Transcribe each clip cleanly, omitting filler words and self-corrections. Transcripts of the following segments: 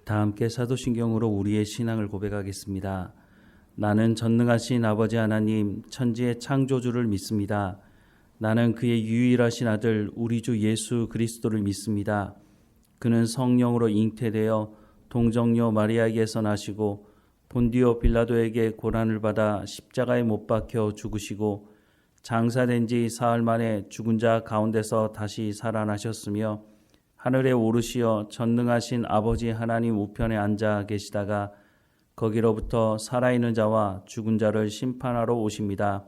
다 함께 사도신경으로 우리의 신앙을 고백하겠습니다. 나는 전능하신 아버지 하나님 천지의 창조주를 믿습니다. 나는 그의 유일하신 아들 우리 주 예수 그리스도를 믿습니다. 그는 성령으로 잉태되어 동정녀 마리아에게서 나시고 본디오 빌라도에게 고난을 받아 십자가에 못 박혀 죽으시고 장사된 지 사흘 만에 죽은 자 가운데서 다시 살아나셨으며 하늘에 오르시어 전능하신 아버지 하나님 우편에 앉아 계시다가 거기로부터 살아있는 자와 죽은 자를 심판하러 오십니다.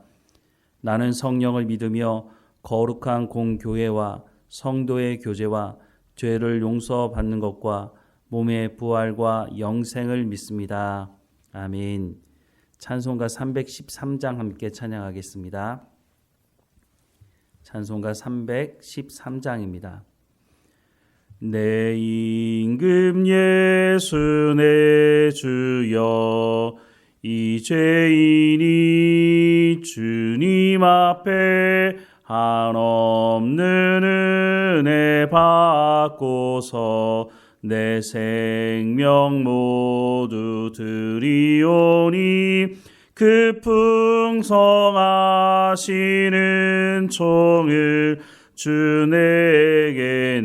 나는 성령을 믿으며 거룩한 공교회와 성도의 교제와 죄를 용서받는 것과 몸의 부활과 영생을 믿습니다. 아멘. 찬송가 313장 함께 찬양하겠습니다. 찬송가 313장입니다. 내 임금 예수 내 주여 이 죄인이 주님 앞에 한없는 은혜 받고서 내 생명 모두 드리오니 그 풍성하시는 총을 주 내게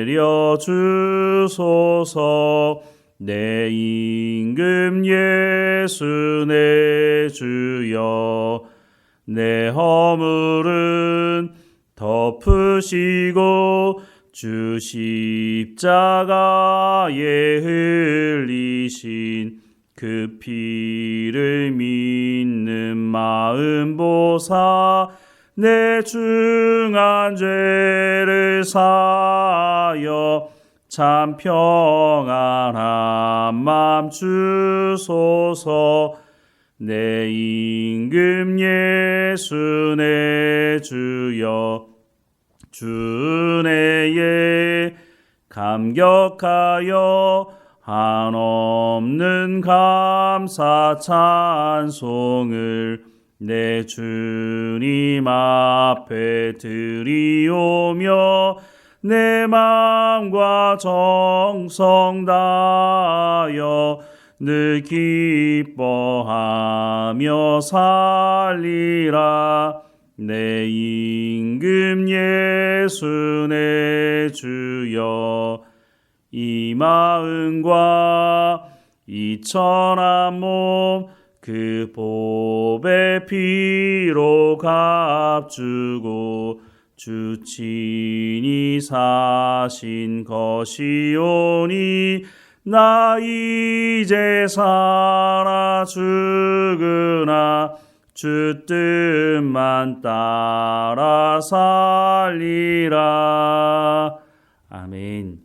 내려주소서. 내 임금 예수 내 주여 내 허물은 덮으시고 주 십자가에 흘리신 그 피를 믿는 마음 보사 내 중한 죄를 사하여 참 평안한 맘 주소서. 내 임금 예수 내 주여 주 내에 감격하여 한없는 감사 찬송을 내 주님 앞에 드리오며 내 마음과 정성 다하여 늘 기뻐하며 살리라. 내 임금 예수 내 주여 이 마음과 이 천한 몸 그 보배 피로 값주고 주 친히 사신 것이오니 나 이제 살아 죽으나 주 뜻만 따라 살리라. 아멘.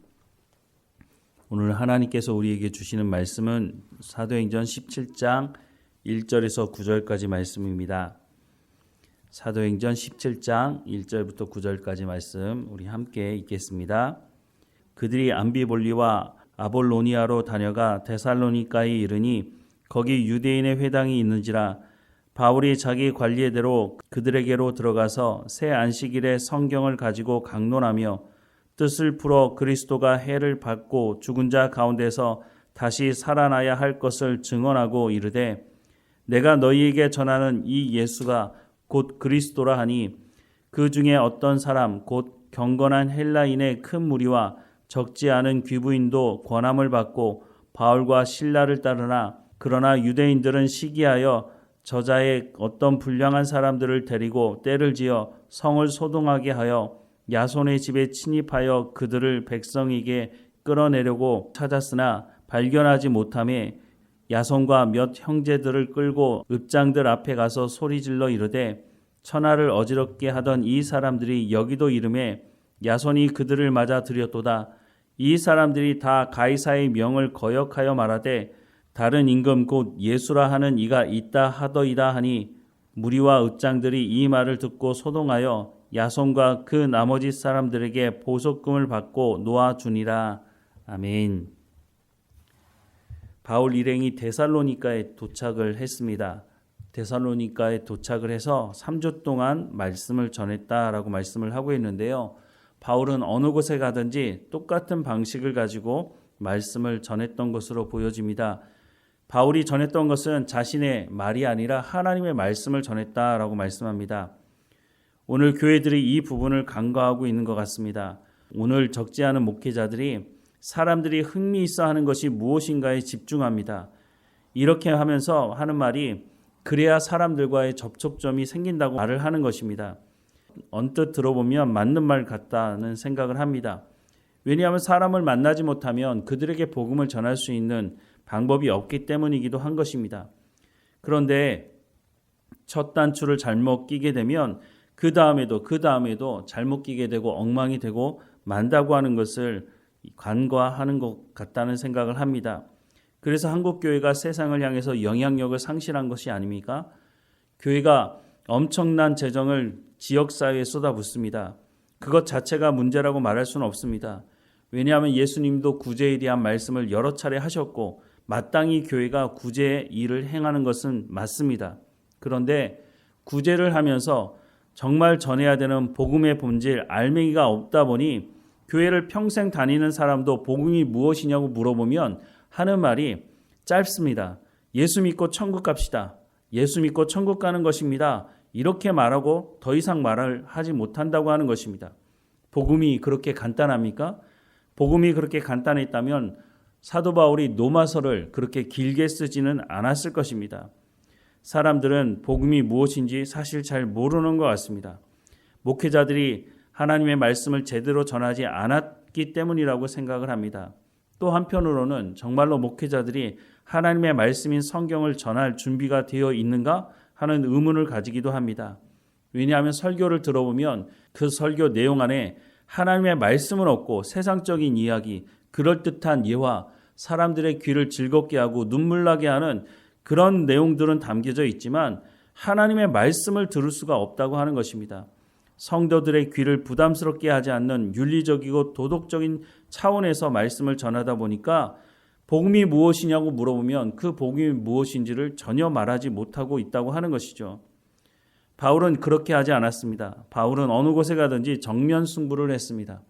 오늘 하나님께서 우리에게 주시는 말씀은 사도행전 17장 1절에서 9절까지 말씀입니다. 사도행전 17장 1절부터 9절까지 말씀 우리 함께 읽겠습니다. 그들이 암비볼리와 아볼로니아로 다녀가 데살로니가에 이르니 거기 유대인의 회당이 있는지라 바울이 자기 관리의 대로 그들에게로 들어가서 새 안식일에 성경을 가지고 강론하며 뜻을 풀어 그리스도가 해를 받고 죽은 자 가운데서 다시 살아나야 할 것을 증언하고 이르되 내가 너희에게 전하는 이 예수가 곧 그리스도라 하니 그 중에 어떤 사람 곧 경건한 헬라인의 큰 무리와 적지 않은 귀부인도 권함을 받고 바울과 실라를 따르나 그러나 유대인들은 시기하여 저자의 어떤 불량한 사람들을 데리고 떼를 지어 성을 소동하게 하여 야손의 집에 침입하여 그들을 백성에게 끌어내려고 찾았으나 발견하지 못하매 야손과 몇 형제들을 끌고 읍장들 앞에 가서 소리질러 이르되 천하를 어지럽게 하던 이 사람들이 여기도 이름에 야손이 그들을 맞아 들였도다. 이 사람들이 다 가이사의 명을 거역하여 말하되 다른 임금 곧 예수라 하는 이가 있다 하더이다 하니 무리와 읍장들이 이 말을 듣고 소동하여 야손과 그 나머지 사람들에게 보석금을 받고 놓아주니라. 아멘. 바울 일행이 데살로니가에 도착을 했습니다. 데살로니가에 도착을 해서 3주 동안 말씀을 전했다라고 말씀을 하고 있는데요. 바울은 어느 곳에 가든지 똑같은 방식을 가지고 말씀을 전했던 것으로 보여집니다. 바울이 전했던 것은 자신의 말이 아니라 하나님의 말씀을 전했다라고 말씀합니다. 오늘 교회들이 이 부분을 간과하고 있는 것 같습니다. 오늘 적지 않은 목회자들이 사람들이 흥미있어 하는 것이 무엇인가에 집중합니다. 이렇게 하면서 하는 말이 그래야 사람들과의 접촉점이 생긴다고 말을 하는 것입니다. 언뜻 들어보면 맞는 말 같다는 생각을 합니다. 왜냐하면 사람을 만나지 못하면 그들에게 복음을 전할 수 있는 방법이 없기 때문이기도 한 것입니다. 그런데 첫 단추를 잘못 끼게 되면 그 다음에도 잘못 끼게 되고 엉망이 되고 만다고 하는 것을 간과하는 것 같다는 생각을 합니다. 그래서 한국교회가 세상을 향해서 영향력을 상실한 것이 아닙니까? 교회가 엄청난 재정을 지역사회에 쏟아붓습니다. 그것 자체가 문제라고 말할 수는 없습니다. 왜냐하면 예수님도 구제에 대한 말씀을 여러 차례 하셨고 마땅히 교회가 구제의 일을 행하는 것은 맞습니다. 그런데 구제를 하면서 정말 전해야 되는 복음의 본질, 알맹이가 없다 보니 교회를 평생 다니는 사람도 복음이 무엇이냐고 물어보면 하는 말이 짧습니다. 예수 믿고 천국 갑시다. 예수 믿고 천국 가는 것입니다. 이렇게 말하고 더 이상 말을 하지 못한다고 하는 것입니다. 복음이 그렇게 간단합니까? 복음이 그렇게 간단했다면 사도 바울이 로마서를 그렇게 길게 쓰지는 않았을 것입니다. 사람들은 복음이 무엇인지 사실 잘 모르는 것 같습니다. 목회자들이 하나님의 말씀을 제대로 전하지 않았기 때문이라고 생각을 합니다. 또 한편으로는 정말로 목회자들이 하나님의 말씀인 성경을 전할 준비가 되어 있는가 하는 의문을 가지기도 합니다. 왜냐하면 설교를 들어보면 그 설교 내용 안에 하나님의 말씀은 없고 세상적인 이야기, 그럴듯한 예화, 사람들의 귀를 즐겁게 하고 눈물 나게 하는 그런 내용들은 담겨져 있지만 하나님의 말씀을 들을 수가 없다고 하는 것입니다. 성도들의 귀를 부담스럽게 하지 않는 윤리적이고 도덕적인 차원에서 말씀을 전하다 보니까 복음이 무엇이냐고 물어보면 그 복음이 무엇인지를 전혀 말하지 못하고 있다고 하는 것이죠. 바울은 그렇게 하지 않았습니다. 바울은 어느 곳에 가든지 정면 승부를 했습니다.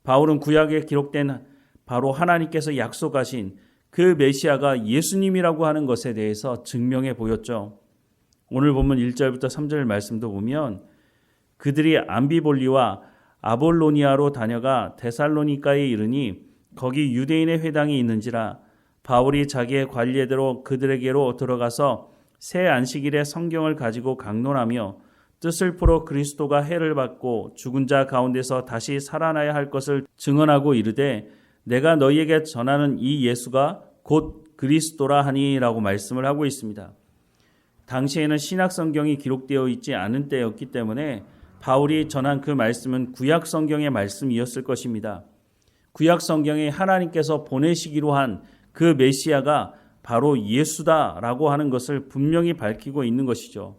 바울은 구약에 기록된 바로 하나님께서 약속하신 그 메시아가 예수님이라고 하는 것에 대해서 증명해 보였죠. 오늘 본문 1절부터 3절 말씀도 보면 그들이 암비볼리와 아볼로니아로 다녀가 데살로니가에 이르니 거기 유대인의 회당이 있는지라 바울이 자기의 관례대로 그들에게로 들어가서 새 안식일에 성경을 가지고 강론하며 뜻을 풀어 그리스도가 해를 받고 죽은 자 가운데서 다시 살아나야 할 것을 증언하고 이르되 내가 너희에게 전하는 이 예수가 곧 그리스도라 하니라고 말씀을 하고 있습니다. 당시에는 신약 성경이 기록되어 있지 않은 때였기 때문에 바울이 전한 그 말씀은 구약 성경의 말씀이었을 것입니다. 구약 성경에 하나님께서 보내시기로 한 그 메시아가 바로 예수다라고 하는 것을 분명히 밝히고 있는 것이죠.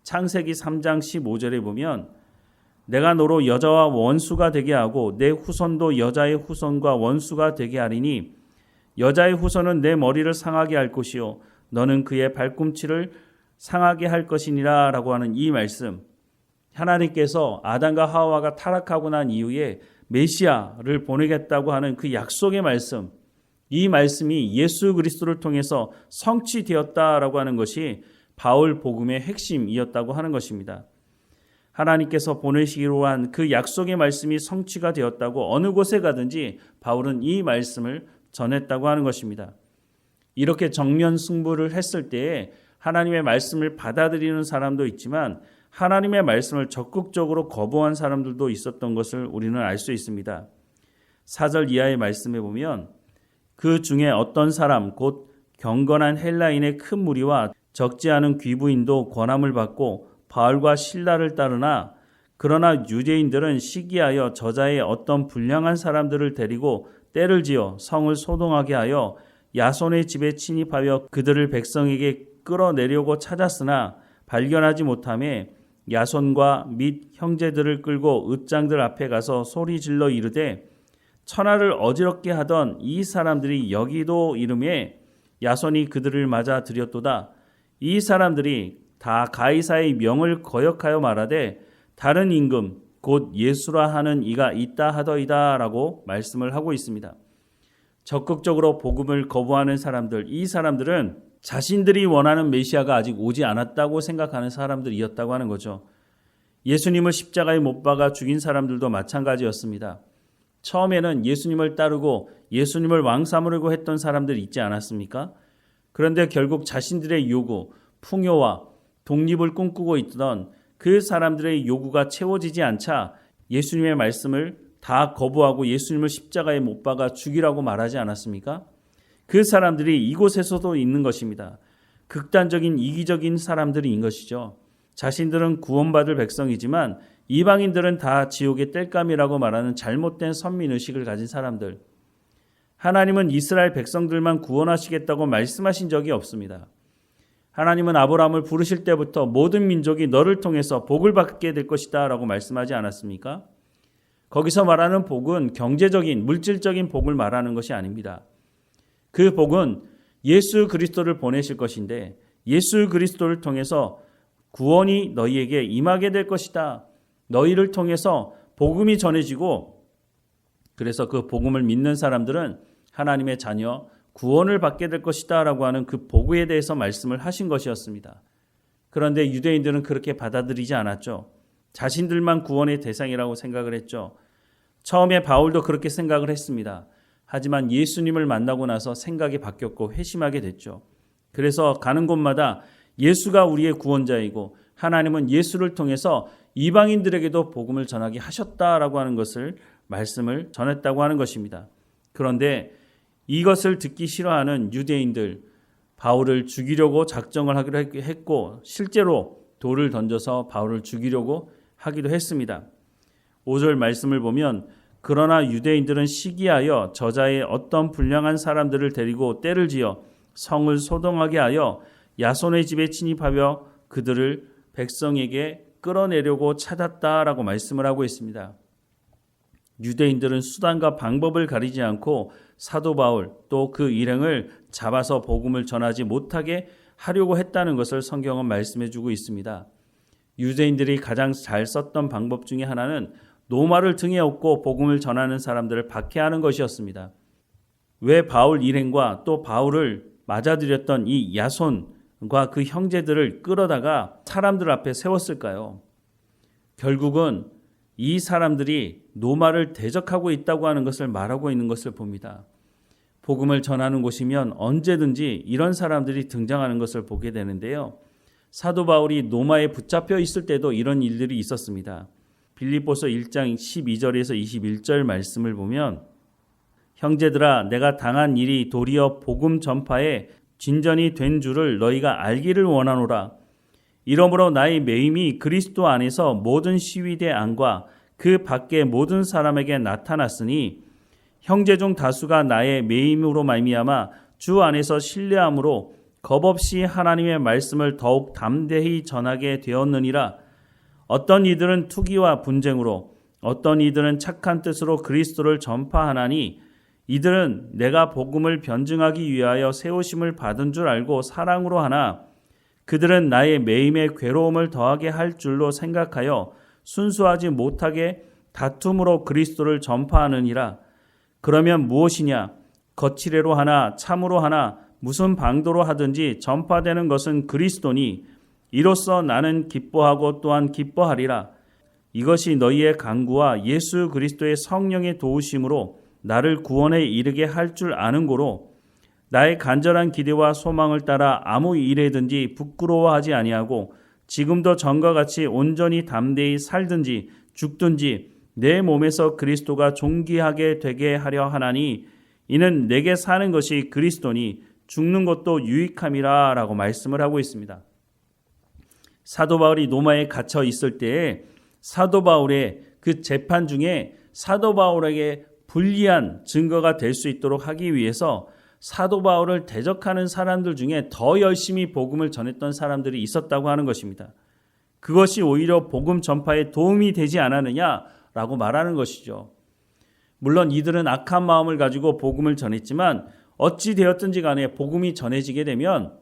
창세기 3장 15절에 보면 내가 너로 여자와 원수가 되게 하고 내 후손도 여자의 후손과 원수가 되게 하리니 여자의 후손은 내 머리를 상하게 할 것이요 너는 그의 발꿈치를 상하게 할 것이니라 라고 하는 이 말씀, 하나님께서 아담과 하와가 타락하고 난 이후에 메시아를 보내겠다고 하는 그 약속의 말씀, 이 말씀이 예수 그리스도를 통해서 성취되었다라고 하는 것이 바울 복음의 핵심이었다고 하는 것입니다. 하나님께서 보내시기로 한 그 약속의 말씀이 성취가 되었다고 어느 곳에 가든지 바울은 이 말씀을 전했다고 하는 것입니다. 이렇게 정면 승부를 했을 때에 하나님의 말씀을 받아들이는 사람도 있지만 하나님의 말씀을 적극적으로 거부한 사람들도 있었던 것을 우리는 알 수 있습니다. 4절 이하의 말씀에 보면 그 중에 어떤 사람 곧 경건한 헬라인의 큰 무리와 적지 않은 귀부인도 권함을 받고 바울과 실라를 따르나 그러나 유대인들은 시기하여 저자의 어떤 불량한 사람들을 데리고 때를 지어 성을 소동하게 하여 야손의 집에 침입하여 그들을 백성에게 끌어내려고 찾았으나 발견하지 못하며 야손과 및 형제들을 끌고 읍장들 앞에 가서 소리질러 이르되 천하를 어지럽게 하던 이 사람들이 여기도 이름에 야손이 그들을 맞아 들였도다. 이 사람들이 다 가이사의 명을 거역하여 말하되 다른 임금 곧 예수라 하는 이가 있다 하더이다 라고 말씀을 하고 있습니다. 적극적으로 복음을 거부하는 사람들, 이 사람들은 자신들이 원하는 메시아가 아직 오지 않았다고 생각하는 사람들이었다고 하는 거죠. 예수님을 십자가에 못 박아 죽인 사람들도 마찬가지였습니다. 처음에는 예수님을 따르고 예수님을 왕 삼으려고 했던 사람들이 있지 않았습니까? 그런데 결국 자신들의 요구, 풍요와 독립을 꿈꾸고 있던 그 사람들의 요구가 채워지지 않자 예수님의 말씀을 다 거부하고 예수님을 십자가에 못 박아 죽이라고 말하지 않았습니까? 그 사람들이 이곳에서도 있는 것입니다. 극단적인 이기적인 사람들인 것이죠. 자신들은 구원받을 백성이지만 이방인들은 다 지옥의 땔감이라고 말하는 잘못된 선민의식을 가진 사람들. 하나님은 이스라엘 백성들만 구원하시겠다고 말씀하신 적이 없습니다. 하나님은 아브라함을 부르실 때부터 모든 민족이 너를 통해서 복을 받게 될 것이다 라고 말씀하지 않았습니까? 거기서 말하는 복은 경제적인, 물질적인 복을 말하는 것이 아닙니다. 그 복은 예수 그리스도를 보내실 것인데 예수 그리스도를 통해서 구원이 너희에게 임하게 될 것이다. 너희를 통해서 복음이 전해지고 그래서 그 복음을 믿는 사람들은 하나님의 자녀, 구원을 받게 될 것이다 라고 하는 그 복에 대해서 말씀을 하신 것이었습니다. 그런데 유대인들은 그렇게 받아들이지 않았죠. 자신들만 구원의 대상이라고 생각을 했죠. 처음에 바울도 그렇게 생각을 했습니다. 하지만 예수님을 만나고 나서 생각이 바뀌었고 회심하게 됐죠. 그래서 가는 곳마다 예수가 우리의 구원자이고 하나님은 예수를 통해서 이방인들에게도 복음을 전하게 하셨다라고 하는 것을 말씀을 전했다고 하는 것입니다. 그런데 이것을 듣기 싫어하는 유대인들, 바울을 죽이려고 작정을 하기로 했고 실제로 돌을 던져서 바울을 죽이려고 하기도 했습니다. 5절 말씀을 보면 그러나 유대인들은 시기하여 저자의 어떤 불량한 사람들을 데리고 떼를 지어 성을 소동하게 하여 야손의 집에 침입하여 그들을 백성에게 끌어내려고 찾았다라고 말씀을 하고 있습니다. 유대인들은 수단과 방법을 가리지 않고 사도 바울 또 그 일행을 잡아서 복음을 전하지 못하게 하려고 했다는 것을 성경은 말씀해 주고 있습니다. 유대인들이 가장 잘 썼던 방법 중에 하나는 노마를 등에 업고 복음을 전하는 사람들을 박해하는 것이었습니다. 왜 바울 일행과 또 바울을 맞아들였던 이 야손과 그 형제들을 끌어다가 사람들 앞에 세웠을까요? 결국은 이 사람들이 노마를 대적하고 있다고 하는 것을 말하고 있는 것을 봅니다. 복음을 전하는 곳이면 언제든지 이런 사람들이 등장하는 것을 보게 되는데요. 사도 바울이 노마에 붙잡혀 있을 때도 이런 일들이 있었습니다. 빌립보서 1장 12절에서 21절 말씀을 보면 형제들아 내가 당한 일이 도리어 복음 전파에 진전이 된 줄을 너희가 알기를 원하노라. 이러므로 나의 매임이 그리스도 안에서 모든 시위대 안과 그 밖의 모든 사람에게 나타났으니 형제 중 다수가 나의 매임으로 말미암아 주 안에서 신뢰함으로 겁없이 하나님의 말씀을 더욱 담대히 전하게 되었느니라. 어떤 이들은 투기와 분쟁으로 어떤 이들은 착한 뜻으로 그리스도를 전파하나니 이들은 내가 복음을 변증하기 위하여 세우심을 받은 줄 알고 사랑으로 하나 그들은 나의 매임에 괴로움을 더하게 할 줄로 생각하여 순수하지 못하게 다툼으로 그리스도를 전파하느니라. 그러면 무엇이냐? 거칠애로 하나 참으로 하나 무슨 방도로 하든지 전파되는 것은 그리스도니 이로써 나는 기뻐하고 또한 기뻐하리라. 이것이 너희의 간구와 예수 그리스도의 성령의 도우심으로 나를 구원에 이르게 할 줄 아는 고로 나의 간절한 기대와 소망을 따라 아무 일에든지 부끄러워하지 아니하고 지금도 전과 같이 온전히 담대히 살든지 죽든지 내 몸에서 그리스도가 존귀하게 되게 하려 하나니 이는 내게 사는 것이 그리스도니 죽는 것도 유익함이라 라고 말씀을 하고 있습니다. 사도 바울이 로마에 갇혀 있을 때에 사도 바울의 그 재판 중에 사도 바울에게 불리한 증거가 될 수 있도록 하기 위해서 사도 바울을 대적하는 사람들 중에 더 열심히 복음을 전했던 사람들이 있었다고 하는 것입니다. 그것이 오히려 복음 전파에 도움이 되지 않았느냐라고 말하는 것이죠. 물론 이들은 악한 마음을 가지고 복음을 전했지만 어찌 되었든지 간에 복음이 전해지게 되면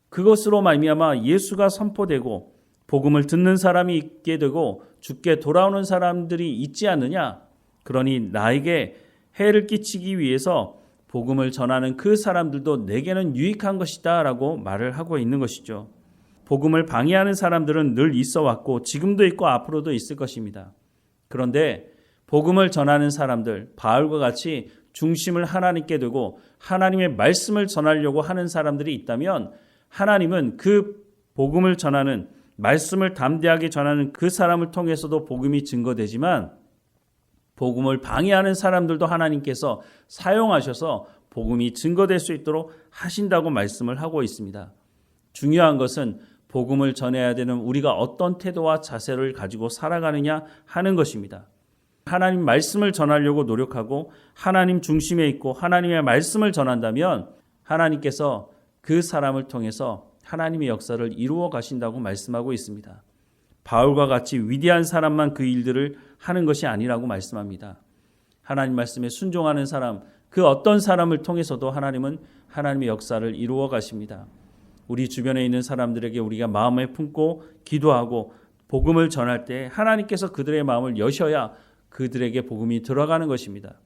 그것으로 말미암아 예수가 선포되고 복음을 듣는 사람이 있게 되고 죽게 돌아오는 사람들이 있지 않느냐. 그러니 나에게 해를 끼치기 위해서 복음을 전하는 그 사람들도 내게는 유익한 것이다 라고 말을 하고 있는 것이죠. 복음을 방해하는 사람들은 늘 있어 왔고 지금도 있고 앞으로도 있을 것입니다. 그런데 복음을 전하는 사람들, 바울과 같이 중심을 하나님께 두고 하나님의 말씀을 전하려고 하는 사람들이 있다면 하나님은 그 복음을 전하는, 말씀을 담대하게 전하는 그 사람을 통해서도 복음이 증거되지만 복음을 방해하는 사람들도 하나님께서 사용하셔서 복음이 증거될 수 있도록 하신다고 말씀을 하고 있습니다. 중요한 것은 복음을 전해야 되는 우리가 어떤 태도와 자세를 가지고 살아가느냐 하는 것입니다. 하나님 말씀을 전하려고 노력하고 하나님 중심에 있고 하나님의 말씀을 전한다면 하나님께서 그 사람을 통해서 하나님의 역사를 이루어 가신다고 말씀하고 있습니다. 바울과 같이 위대한 사람만 그 일들을 하는 것이 아니라고 말씀합니다. 하나님 말씀에 순종하는 사람, 그 어떤 사람을 통해서도 하나님은 하나님의 역사를 이루어 가십니다. 우리 주변에 있는 사람들에게 우리가 마음에 품고 기도하고 복음을 전할 때 하나님께서 그들의 마음을 여셔야 그들에게 복음이 들어가는 것입니다.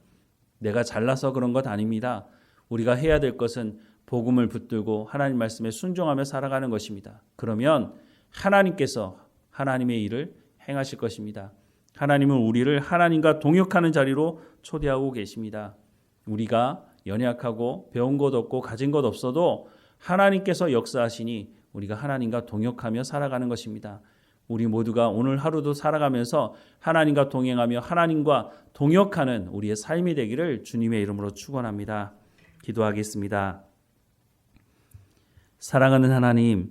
내가 잘나서 그런 것 아닙니다. 우리가 해야 될 것은 복음을 붙들고 하나님 말씀에 순종하며 살아가는 것입니다. 그러면 하나님께서 하나님의 일을 행하실 것입니다. 하나님은 우리를 하나님과 동역하는 자리로 초대하고 계십니다. 우리가 연약하고 배운 것 없고 가진 것 없어도 하나님께서 역사하시니 우리가 하나님과 동역하며 살아가는 것입니다. 우리 모두가 오늘 하루도 살아가면서 하나님과 동행하며 하나님과 동역하는 우리의 삶이 되기를 주님의 이름으로 축원합니다. 기도하겠습니다. 사랑하는 하나님,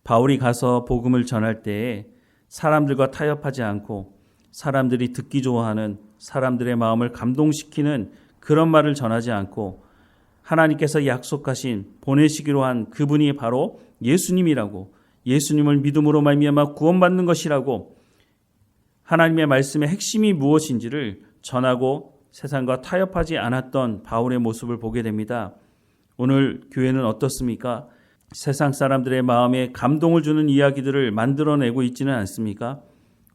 바울이 가서 복음을 전할 때에 사람들과 타협하지 않고 사람들이 듣기 좋아하는, 사람들의 마음을 감동시키는 그런 말을 전하지 않고 하나님께서 약속하신 보내시기로 한 그분이 바로 예수님이라고, 예수님을 믿음으로 말미암아 구원받는 것이라고, 하나님의 말씀의 핵심이 무엇인지를 전하고 세상과 타협하지 않았던 바울의 모습을 보게 됩니다. 오늘 교회는 어떻습니까? 세상 사람들의 마음에 감동을 주는 이야기들을 만들어내고 있지는 않습니까?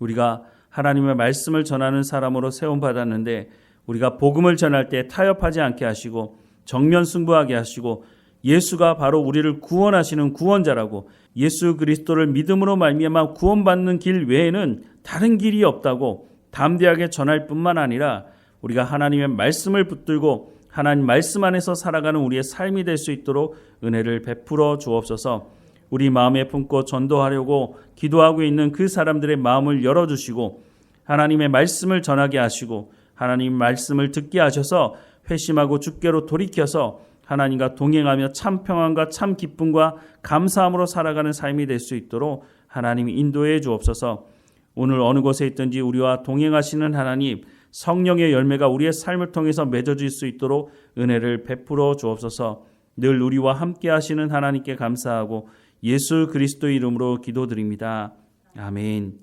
우리가 하나님의 말씀을 전하는 사람으로 세움받았는데 우리가 복음을 전할 때 타협하지 않게 하시고 정면 승부하게 하시고 예수가 바로 우리를 구원하시는 구원자라고, 예수 그리스도를 믿음으로 말미암아 구원받는 길 외에는 다른 길이 없다고 담대하게 전할 뿐만 아니라 우리가 하나님의 말씀을 붙들고 하나님 말씀 안에서 살아가는 우리의 삶이 될 수 있도록 은혜를 베풀어 주옵소서. 우리 마음에 품고 전도하려고 기도하고 있는 그 사람들의 마음을 열어주시고 하나님의 말씀을 전하게 하시고 하나님 말씀을 듣게 하셔서 회심하고 주께로 돌이켜서 하나님과 동행하며 참 평안과 참 기쁨과 감사함으로 살아가는 삶이 될 수 있도록 하나님이 인도해 주옵소서. 오늘 어느 곳에 있든지 우리와 동행하시는 하나님, 성령의 열매가 우리의 삶을 통해서 맺어질 수 있도록 은혜를 베풀어 주옵소서. 늘 우리와 함께 하시는 하나님께 감사하고 예수 그리스도 이름으로 기도드립니다. 아멘.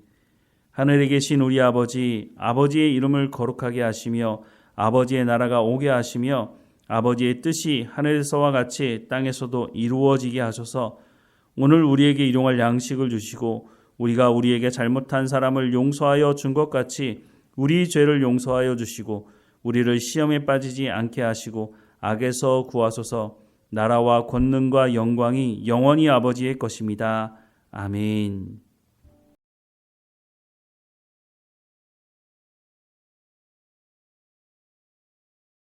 하늘에 계신 우리 아버지, 아버지의 이름을 거룩하게 하시며 아버지의 나라가 오게 하시며 아버지의 뜻이 하늘에서와 같이 땅에서도 이루어지게 하소서. 오늘 우리에게 일용할 양식을 주시고 우리가 우리에게 잘못한 사람을 용서하여 준 것 같이 우리 죄를 용서하여 주시고 우리를 시험에 빠지지 않게 하시고 악에서 구하소서. 나라와 권능과 영광이 영원히 아버지의 것입니다. 아멘.